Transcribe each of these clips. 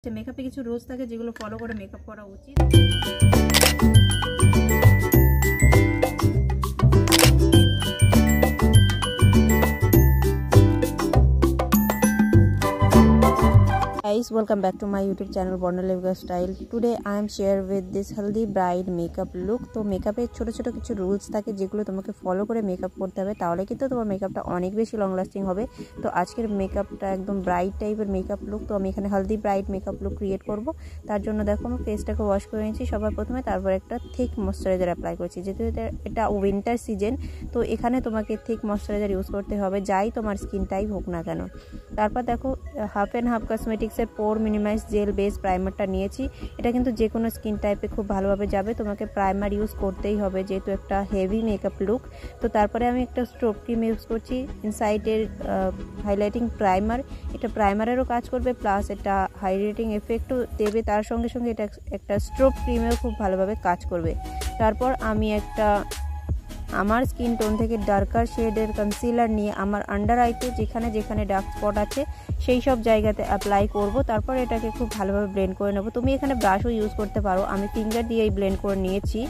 মেকআপে কিছু রুলস থাকে যেগুলো ফলো করে মেকআপ করা উচিত। Guys, welcome back to my YouTube channel Borna Levga Style. Today I am share with this healthy bride makeup look. তো মেকআপে ছোট ছোট কিছু রুলস থাকে যেগুলো তোমাকে ফলো করে মেকআপ করতে হবে, তাহলে কিন্তু তোমার মেকআপটা অনেক বেশি লং লাস্টিং হবে। তো আজকের মেকআপটা একদম ব্রাইট টাইপের মেকআপ লুক। তো আমি এখানে healthy bright makeup look create করব। তার জন্য দেখো আমি ফেসটাকে ওয়াশ করে নিয়েছি সবার প্রথমে, তারপর একটা থিক ময়শ্চারাইজার অ্যাপ্লাই করছি। যেহেতু এটা উইন্টার সিজন, তো এখানে তোমাকে থিক ময়শ্চারাইজার ইউজ করতে হবে, যাই তোমার স্কিন টাইপ হোক না কেন। তারপর দেখো হাফ অ্যান্ড হাফ কসমেটিক্সের পোর মিনিমাইজ জেল বেস প্রাইমারটা নিয়েছি। এটা কিন্তু যে কোনো স্কিন টাইপে খুব ভালোভাবে যাবে, তোমাকে প্রাইমার ইউজ করতেই হবে যেহেতু একটা হেভি মেকআপ লুক। তো তারপরে আমি একটা স্ট্রোক ক্রিম ইউজ করছি, ইনসাইডের হাইলাইটিং প্রাইমার। এটা প্রাইমারেরও কাজ করবে, প্লাস এটা হাইলাইটিং এফেক্টও দেবে, তার সঙ্গে সঙ্গে এটা একটা স্ট্রোক ক্রিমেও খুব ভালোভাবে কাজ করবে। তারপর আমি একটা আমার স্কিন টোন থেকে ডার্কার শেডের কনসিলার নিয়ে আমার আন্ডার আইতে যেখানে যেখানে ডার্ক স্পট আছে সেই সব জায়গাতে অ্যাপ্লাই করব। তারপর এটাকে খুব ভালোভাবে ব্লেন্ড করে নেব। তুমি এখানে ব্রাশও ইউজ করতে পারো, আমি ফিঙ্গার দিয়েই ব্লেন্ড করে নিয়েছি।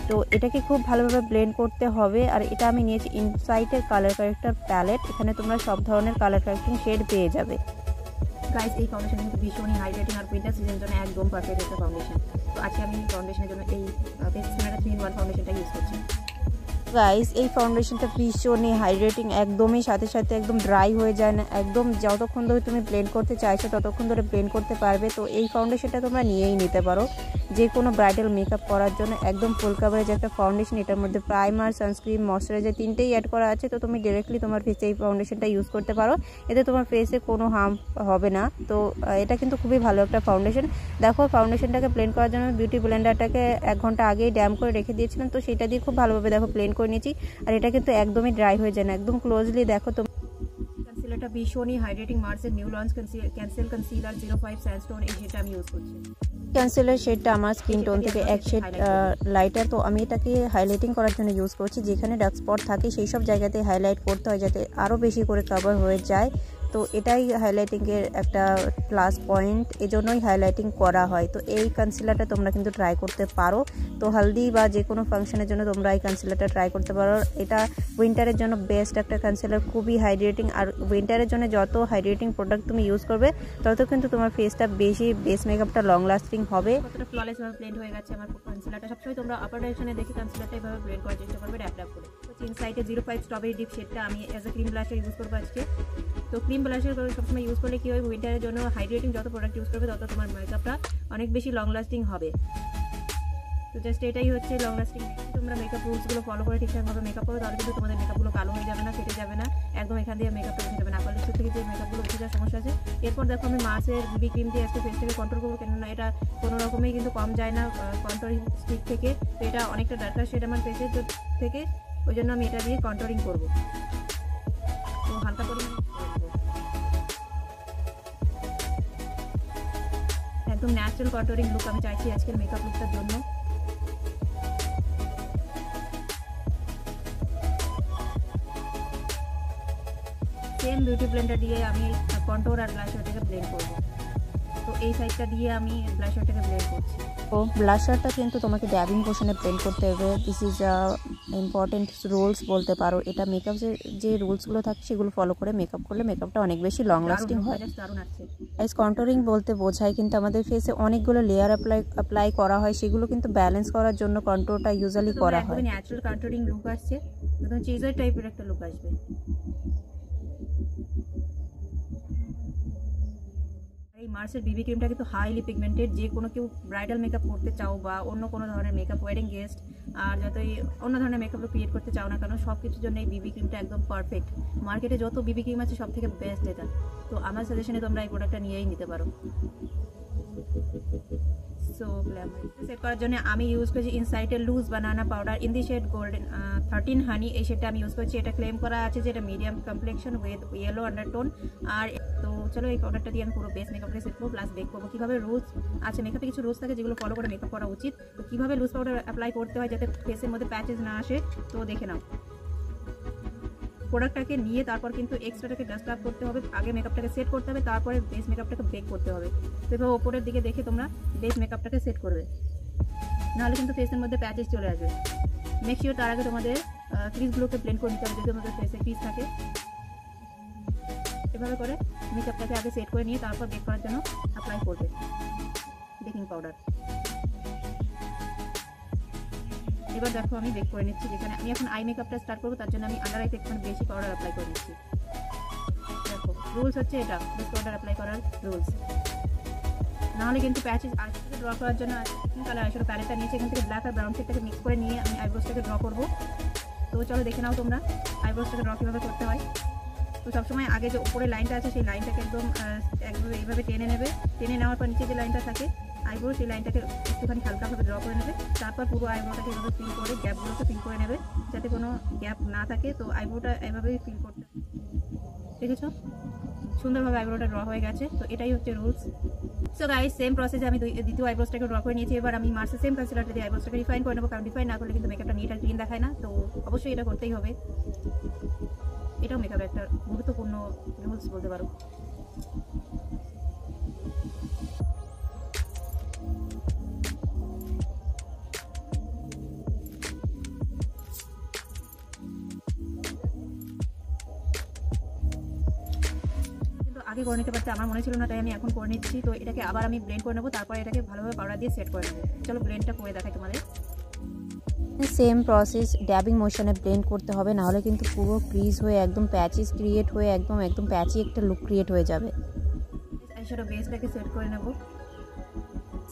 তো এটাকে খুব ভালোভাবে ব্লেন্ড করতে হবে। আর এটা আমি নিয়েছি ইনসাইটের কালার কারেক্টার প্যালেট, এখানে তোমরা সব ধরনের কালার কারেক্টিং শেড পেয়ে যাবে। গাইস, এই ফাউন্ডেশন কিন্তু ভীষণই হাইলাইটিং আর উইন্টার সিজনের জন্য একদম পারফেক্ট একটা ফাউন্ডেশন। তো আজকে আমি ফাউন্ডেশনের জন্য এই ফেস স্কিনারটা 3-in-1 ফাউন্ডেশনটা ইউজ করছি। গাইস, এই ফাউন্ডেশনটা ভীষণই হাইড্রেটিং, একদমই সাথে সাথে একদম ড্রাই হয়ে যায় না, একদম যতক্ষণ ধরে তুমি ব্লেন্ড করতে চাইছো ততক্ষণ ধরে ব্লেন্ড করতে পারবে। তো এই ফাউন্ডেশনটা তোমরা নিয়েই নিতে পারো যে কোনো ব্রাইডাল মেকআপ করার জন্য। একদম ফুল কাভারেজ একটা ফাউন্ডেশন, এটার মধ্যে প্রাইমার, সানস্ক্রিন, ময়শ্চারাইজার তিনটেই অ্যাড করা আছে। তো তুমি ডিরেক্টলি তোমার ফেসে এই ফাউন্ডেশনটা ইউজ করতে পারো, এতে তোমার ফেসে কোনো হার্ম হবে না। তো এটা কিন্তু খুবই ভালো একটা ফাউন্ডেশন। দেখো, ফাউন্ডেশনটাকে ব্লেন্ড করার জন্য বিউটি ব্লেন্ডারটাকে 1 ঘন্টা আগেই ড্যাম করে রেখে দিয়েছিলাম, তো সেটা দিয়ে খুব ভালোভাবে দেখো ব্লেন্ড করে নিয়েছি। আর এটা কিন্তু একদমই ড্রাই হয়ে যায় না, একদম ক্লোজলি দেখো। তো কনসিলারটা ভীষণই হাইড্রেটিং, মার্সের new launch cancel concealer 05 sandstone, এই শেডটা আমি ইউজ করছি। কনসিলার শেডটা আমার স্কিন টোন থেকে এক শেড লাইটার, তো আমি এটাকে হাইলাইটিং করার জন্য ইউজ করছি। যেখানে ডার্ক স্পট থাকে সেই সব জায়গাতে হাইলাইট করতে হয় যাতে আরও বেশি করে কভার হয়ে যায়। তো এটাই হাইলাইটিংয়ের একটা প্লাস পয়েন্ট, এজন্যই হাইলাইটিং করা হয়। তো এই কনসিলারটা তোমরা কিন্তু ট্রাই করতে পারো। তো হলদি বা যে কোনো ফাংশনের জন্য তোমরা এই কনসিলারটা ট্রাই করতে পারো। এটা উইন্টারের জন্য বেস্ট একটা কনসিলার, খুবই হাইড্রেটিং। আর উইন্টারের জন্য যত হাইড্রেটিং প্রোডাক্ট তুমি ইউজ করবে তত কিন্তু তোমার ফেসটা বেশি বেস মেকআপটা লং লাস্টিং হবে। কতটা ফ্ললেসভাবে ব্লেন্ড হয়ে গেছে আমার কনসিলারটা। সবসময় তোমরা আপার ডাইরেকশনে দেখে কনসিলারটা এভাবে ব্লেন্ড করার চেষ্টা করবে ড্যাপ ড্যাপ করে। তো ইনসাইডে 05 স্ট্রবেরি ডিপ শেডটা আমি as a cream blusher use করবো আজকে। তো ক্রিম ব্লাশার সবসময় ইউজ করলে কী হয়, উইন্টারের জন্য হাইড্রেটিং যত প্রোডাক্ট ইউজ করবে তত তোমার মেকআপটা অনেক বেশি লং লাস্টিং হবে। তো জাস্ট এটাই হচ্ছে লং লাস্টিং। তোমরা মেকআপ রুলসগুলো ফলো করে ঠিকঠাকভাবে মেকআপ করো, তাহলে কিন্তু তোমাদের মেকআপগুলো কালো হয়ে যাবে না, ফেটে যাবে না, একদম এখান দিয়ে মেকআপটা উঠে যাবে না। আপার লিপস্টিক থেকে যে মেকআপগুলো উঠে যাওয়ার সমস্যা আছে। এরপর দেখো আমি মার্সের বিবি ক্রিম দিয়ে আজকে ফেসটাকে কন্ট্রোল করবো, কেননা এটা কোনো রকমেই কিন্তু কম যায় না কন্ট্রোলিং স্টিক থেকে। তো এটা অনেকটা ডার্কার শেড আমার ফেসের থেকে, ওই জন্য আমি এটা দিয়ে কন্ট্রোলিং করবো। তো হালকা পরিমাণে একদম ন্যাচারাল কন্ট্রোলিং লুক আমি চাইছি আজকের মেকআপ লুকটার জন্য। সেম বিউটি ব্লেন্ডার দিয়ে আমি কন্ট্রোল আর ব্লাশারটাকে ব্লেন্ড করব। তো এই সাইডটা দিয়ে আমি ব্লাশারটাকে ব্লেন্ড করছি। তো ব্লাশারটা কিন্তু তোমাকে ড্যাবিং পোর্শনে ব্লেন্ড করতে হবে। দিস ইজ ইম্পর্টেন্ট রুলস বলতে পারো। এটা মেকআপ যে রুলসগুলো থাকে সেগুলো ফলো করে মেকআপ করলে মেকআপটা অনেক বেশি লং লাস্টিং হয়। গাইস, কন্ট্রোলিং বলতে বোঝায় কিন্তু আমাদের ফেসে অনেকগুলো লেয়ার অ্যাপ্লাই করা হয়, সেগুলো কিন্তু ব্যালেন্স করার জন্য কন্ট্রোলটা ইউজুয়ালি করা হয়। ন্যাচারাল কন্ট্রোলিং লুক আসছে, একদম চিজার টাইপের একটা লুক আসবে। এই মার্সের বিবি ক্রিমটা কিন্তু হাইলি পিগমেন্টেড। যে কোনো কেউ ব্রাইডাল মেকআপ করতে চাও বা অন্য কোনো ধরনের মেকআপ, ওয়েডিং গেস্ট আর যতই অন্য ধরনের মেকআপ ক্রিয়েট করতে চাও না কেন, সব কিছুর জন্য এই বিবি ক্রিমটা একদম পারফেক্ট। মার্কেটে যত বিবি ক্রিম আছে সব থেকে বেস্ট এটা। তো আমার সাজেশনে তোমরা এই প্রোডাক্টটা নিয়েই নিতে পারো। সো গ্ল্যামার সেট করার জন্য আমি ইউজ করছি ইনসাইটের loose banana powder in the shade golden 13 honey. এই শেডটা আমি ইউজ করছি। এটা ক্লেম করা আছে যে এটা medium complexion with yellow undertone. আর তো চলো এই পাউডারটা দিয়ে আমি পুরো বেস মেকআপটা সেট করবো, প্লাস বেক করবো। কীভাবে রুলস আছে মেকআপে, কিছু রুলস থাকে যেগুলো ফলো করে মেকআপ করা উচিত। তো কীভাবে লুজ পাউডার অ্যাপ্লাই করতে হয় যাতে ফেসের মধ্যে প্যাচেস না আসে, তো দেখে নাও। প্রোডাক্টটাকে নিয়ে তারপর কিন্তু এক্সট্রাটাকে ডাস্ট আপ করতে হবে, আগে মেকআপটাকে সেট করতে হবে, তারপরে বেস মেকআপটাকে বেক করতে হবে। তো এভাবে ওপরের দিকে দেখে তোমরা বেস মেকআপটাকে সেট করবে, নাহলে কিন্তু ফেসের মধ্যে প্যাচেস চলে আসবে। মেক শিওর তার আগে তোমাদের ক্রিজগুলোকে ব্লেন্ড করে নিতে হবে, যদি তোমাদের ফেসে ক্রিজ থাকে। এভাবে করে মেকআপটাকে আগে সেট করে নিয়ে তারপর বেক করার জন্য অ্যাপ্লাই করবে বেকিং পাউডার। এবার দেখো আমি বেক করে নিচ্ছি, যেখানে আমি এখন আই মেকআপটা স্টার্ট করবো, তার জন্য আমি আন্ডার আইতে একটু বেশি পাউডার অ্যাপ্লাই করে নিচ্ছি। দেখো রুলস হচ্ছে এটা, বেস পাউডার অ্যাপ্লাই করার রুলস, নাহলে কিন্তু প্যাচেস আইশ্যাডো ড্র করার জন্য কালার আইশ্যাডো প্যালেটটা নিয়েছি, এখান থেকে ব্ল্যাক আর ব্রাউন শেডটাকে মিক্স করে নিয়ে আমি আইব্রোসটাকে ড্র করবো। তো চলো দেখে নাও তোমরা আইব্রোসটাকে ড্র কীভাবে করতে হয়। তো সবসময় আগে যে উপরে লাইনটা আছে সেই লাইনটাকে একদম এইভাবে টেনে নেবে, টেনে নেওয়ার পর নিচে যে লাইনটা থাকে আইব্রো, সেই লাইনটাকে একটুখানি হালকাভাবে ড্র করে নেবে। তারপর পুরো আইব্রোটাকে এভাবে ফিল করে গ্যাপগুলোকে ফিল করে নেবে, যাতে কোনো গ্যাপ না থাকে। তো আইব্রোটা এভাবেই ফিল করতে, দেখেছো সুন্দরভাবে আইব্রোটা ড্র হয়ে গেছে। তো এটাই হচ্ছে রুলস। সো গাইস সেম প্রসেসে আমি দ্বিতীয় আইব্রোসটাকে ড্র করে নিয়েছি। এবার আমি মার্সের সেম কনসিলারটা দিয়ে আইব্রোসটাকে রিফাইন করে নেবো, কারণ রিফাইন না করলে কিন্তু মেকআপটা নিট আর ক্লিন দেখায় না। তো অবশ্যই এটা করতেই হবে, এটাও মেকআপের একটা গুরুত্বপূর্ণ রুলস বলতে পারো। আগে করে নিতে পারতে, আমার মনে ছিল না, তাই আমি এখন করে নিচ্ছি। তো এটাকে আবার আমি ব্লেন্ড করে নেবো, তারপরে এটাকে ভালোভাবে পাউডার দিয়ে সেট করে নেবো। চলো ব্লেন্ডটা করে দেখাই তোমাদের। সেম প্রসেস ড্যাবিং মোশনে ব্লেন্ড করতে হবে, নাহলে কিন্তু পুরো ক্রিজ হয়ে একদম প্যাচেস ক্রিয়েট হয়ে একদম প্যাচি একটা লুক ক্রিয়েট হয়ে যাবে। আইশ্যাডো বেসটাকে সেট করে নেব,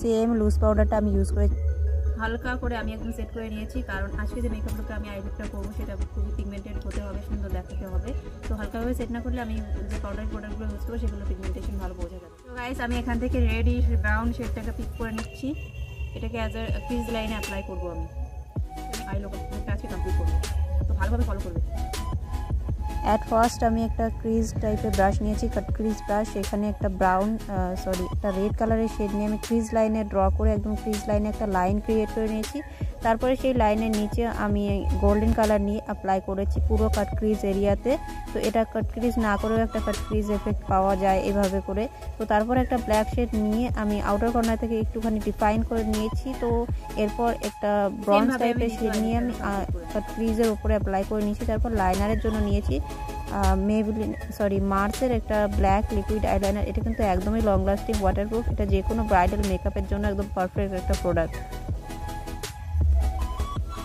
সেম লুজ পাউডারটা আমি ইউজ করে হালকা করে আমি একদম সেট করে নিয়েছি, কারণ আজকে যে মেকআপ লুকটা আমি আইব্রোটা করবো সেটা খুবই পিগমেন্টেড হতে হবে, সুন্দর দেখাতে হবে। তো হালকাভাবে সেট না করলে আমি যে প্রোডাক্টগুলো ইউজ করবো সেগুলো পিগমেন্টেশন ভালো বোঝা যাবে। তো গাইস আমি এখান থেকে রেডিশ ব্রাউন শেডটাকে পিক করে নিচ্ছি, এটাকে অ্যাজ এ ক্রিজ লাইনে অ্যাপ্লাই করবো আমি আই লুকটা আজকে কমপ্লিট করবো। তো ভালোভাবে ফলো করবে। অ্যাট ফার্স্ট আমি একটা ক্রিজ টাইপের ব্রাশ নিয়েছি, কাট ক্রিজ ব্রাশ। এখানে একটা একটা রেড কালারের শেড নিয়ে আমি ক্রিজ লাইনে ড্র করে একদম ক্রিজ লাইনে একটা লাইন ক্রিয়েট করে নিয়েছি। তারপরে সেই লাইনের নিচে আমি গোল্ডেন কালার নিয়ে অ্যাপ্লাই করেছি পুরো কাট ক্রিজ এরিয়াতে। তো এটা কাট ক্রিজ না করেও একটা কাট ক্রিজ এফেক্ট পাওয়া যায় এভাবে করে। তো তারপর একটা ব্ল্যাক শেড নিয়ে আমি আউটার কর্নার থেকে একটুখানি ডিফাইন করে নিয়েছি। তো এরপর একটা ব্রঞ্জ টাইপের শেড নিয়ে আমি কাট ক্রিজের উপরে অ্যাপ্লাই করে নিয়েছি। তারপর লাইনারের জন্য নিয়েছি মার্সের একটা ব্ল্যাক লিকুইড আইলাইনার। এটা কিন্তু একদমই লং লাস্টিং, ওয়াটারপ্রুফ, এটা যে কোনো ব্রাইডাল মেকআপের জন্য একদম পারফেক্ট একটা প্রোডাক্ট।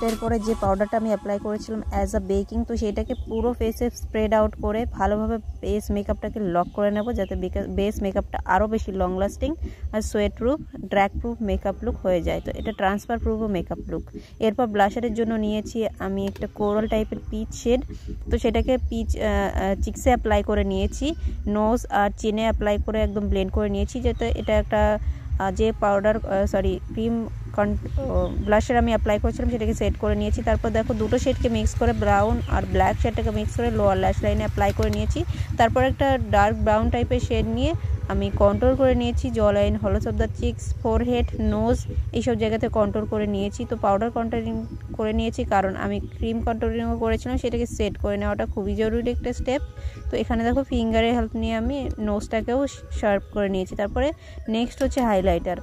এরপরে যে পাউডারটা আমি অ্যাপ্লাই করেছিলাম অ্যাজ আ বেকিং, তো সেটাকে পুরো ফেসে স্প্রেড আউট করে ভালোভাবে বেস মেকআপটাকে লক করে নেব, যাতে বেস মেকআপটা আরও বেশি লং লাস্টিং আর sweat proof drag proof makeup look হয়ে যায়। তো এটা ট্রান্সফার প্রুফও মেকআপ লুক। এরপর ব্লাশারের জন্য নিয়েছি আমি একটা কোরাল টাইপের পিচ শেড। তো সেটাকে চিক্সে অ্যাপ্লাই করে নিয়েছি, নোজ আর চিনে অ্যাপ্লাই করে একদম ব্লেন্ড করে নিয়েছি, যাতে এটা একটা যে ক্রিম ব্লাশার আমি অ্যাপ্লাই করেছিলাম সেটাকে সেট করে নিয়েছি। তারপর দেখো দুটো শেডকে মিক্স করে ব্রাউন আর ব্ল্যাক শেডটাকে মিক্স করে লোয়ার ল্যাশ লাইনে অ্যাপ্লাই করে নিয়েছি। তারপর একটা ডার্ক ব্রাউন টাইপের শেড নিয়ে আমি কন্ট্রোল করে নিয়েছি, jaw line, hollows of the cheeks, forehead, nose, এইসব জায়গাতে কন্ট্রোল করে নিয়েছি। তো পাউডার কন্ট্রোলিং করে নিয়েছি, কারণ আমি ক্রিম কন্ট্রোলিংও করেছিলাম, সেটাকে সেট করে নেওয়াটা খুবই জরুরি একটা স্টেপ। তো এখানে দেখো ফিঙ্গারের হেল্প নিয়ে আমি নোজটাকেও শার্প করে নিয়েছি। তারপরে নেক্সট হচ্ছে হাইলাইটার।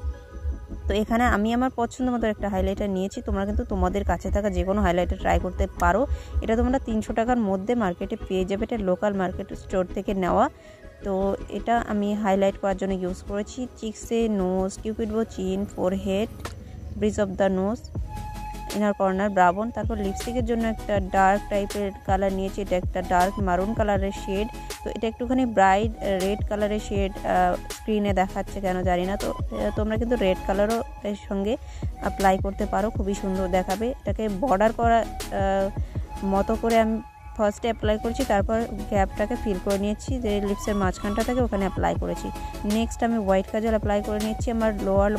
তো এখানে আমি আমার পছন্দ মতো একটা হাইলাইটার নিয়েছি, তোমরা কিন্তু তোমাদের কাছে থাকা যে কোনো হাইলাইটার ট্রাই করতে পারো। এটা তোমরা 300 টাকার মধ্যে মার্কেটে পেয়ে যাবে, এটা লোকাল মার্কেট স্টোর থেকে নেওয়া। তো এটা আমি হাইলাইট করার জন্য ইউজ করেছি চিক্সে, nose, cupid bow, chin, forehead, bridge of the nose, inner corner, brown. তারপর লিপস্টিকের জন্য একটা ডার্ক টাইপের কালার নিয়েছি, এটা একটা ডার্ক মারুন কালারের শেড। তো এটা একটুখানি ব্রাইট রেড কালারের শেড স্ক্রিনে দেখাচ্ছে কেন জানি না। তো তোমরা কিন্তু রেড কালারও এর সঙ্গে অ্যাপ্লাই করতে পারো, খুবই সুন্দর দেখাবে। এটাকে বর্ডার করা মতো করে আমি ফার্স্টে অ্যাপ্লাই করেছি, তারপর গ্যাপটাকে ফিল করে নিয়েছি, যে লিপসের মাঝখানটা থাকে ওখানে অ্যাপ্লাই করেছি। নেক্সট আমি হোয়াইট কাজল অ্যাপ্লাই করে নিচ্ছি আমার লোয়ার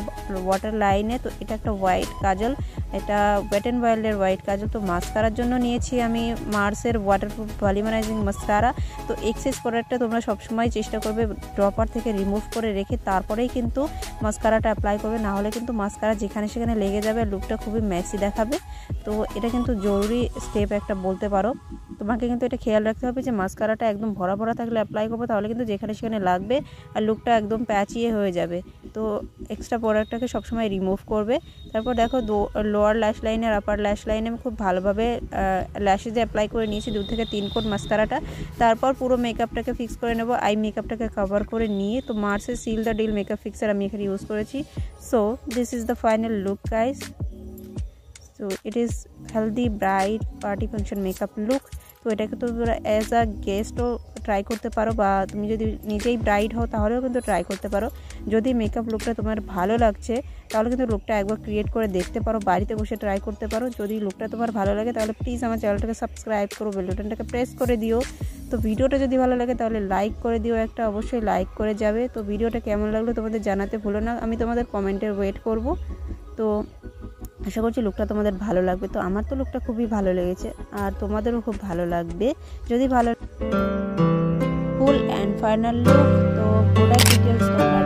ওয়াটার লাইনে। তো এটা একটা হোয়াইট কাজল, এটা ওয়েট অ্যান্ড ওয়াইল্ডের হোয়াইট কাজল। তো মাস্কারার জন্য নিয়েছি আমি মার্সের ওয়াটারপ্রুফ ভলিউমারাইজিং মাস্কারা। তো এক্সেস প্রোডাক্টটা তোমরা সবসময় চেষ্টা করবে ড্রপার থেকে রিমুভ করে রেখে তারপরেই কিন্তু মাস্কারাটা অ্যাপ্লাই করবে, না হলে কিন্তু মাস্কারা যেখানে সেখানে লেগে যাবে, লুকটা খুবই মেসি দেখাবে। তো এটা কিন্তু জরুরি স্টেপ একটা বলতে পারো। তো তোমাকে কিন্তু এটা খেয়াল রাখতে হবে যে মাস্কারাটা একদম ভরা ভরা থাকলে অ্যাপ্লাই করবো, তাহলে কিন্তু যেখানে সেখানে লাগবে আর লুকটা একদম প্যাচিয়ে হয়ে যাবে। তো এক্সট্রা প্রোডাক্টটাকে সবসময় রিমুভ করবে। তারপর দেখো লোয়ার ল্যাশ লাইন আর আপার ল্যাশ লাইনে আমি খুব ভালোভাবে ল্যাশেজে অ্যাপ্লাই করে নিয়েছি 2 থেকে 3 কোট মাস্কারাটা। তারপর পুরো মেকআপটাকে ফিক্স করে নেব, আই মেকআপটাকে কভার করে নিয়ে। তো মার্সের seal the deal makeup fixer আমি এখানে ইউজ করেছি। So this is the final look guys. So it is healthy bright party function makeup look. তো এটাকে তো তোমরা অ্যাজ আ গেস্টও ট্রাই করতে পারো, বা তুমি যদি নিজেই ব্রাইড হও তাহলেও কিন্তু ট্রাই করতে পারো। যদি মেকআপ লুকটা তোমার ভালো লাগছে তাহলে কিন্তু লুকটা একবার ক্রিয়েট করে দেখতে পারো, বাড়িতে বসে ট্রাই করতে পারো। যদি লুকটা তোমার ভালো লাগে তাহলে প্লিজ আমার চ্যানেলটাকে সাবস্ক্রাইব করো, বেল বাটনটাকে প্রেস করে দিও। তো ভিডিওটা যদি ভালো লাগে তাহলে লাইক করে দিও, একটা অবশ্যই লাইক করে যাবে। তো ভিডিওটা কেমন লাগলো তোমাদের জানাতে ভুলো না, আমি তোমাদের কমেন্টের ওয়েট করব। তো আশা করছি লুকটা তোমাদের ভালো লাগবে। তো আমার তো লুকটা খুবই ভালো লেগেছে, আর তোমাদেরও খুব ভালো লাগবে যদি ভালো। Full and final look. তো প্রোডাক্ট ডিটেলস তোমরা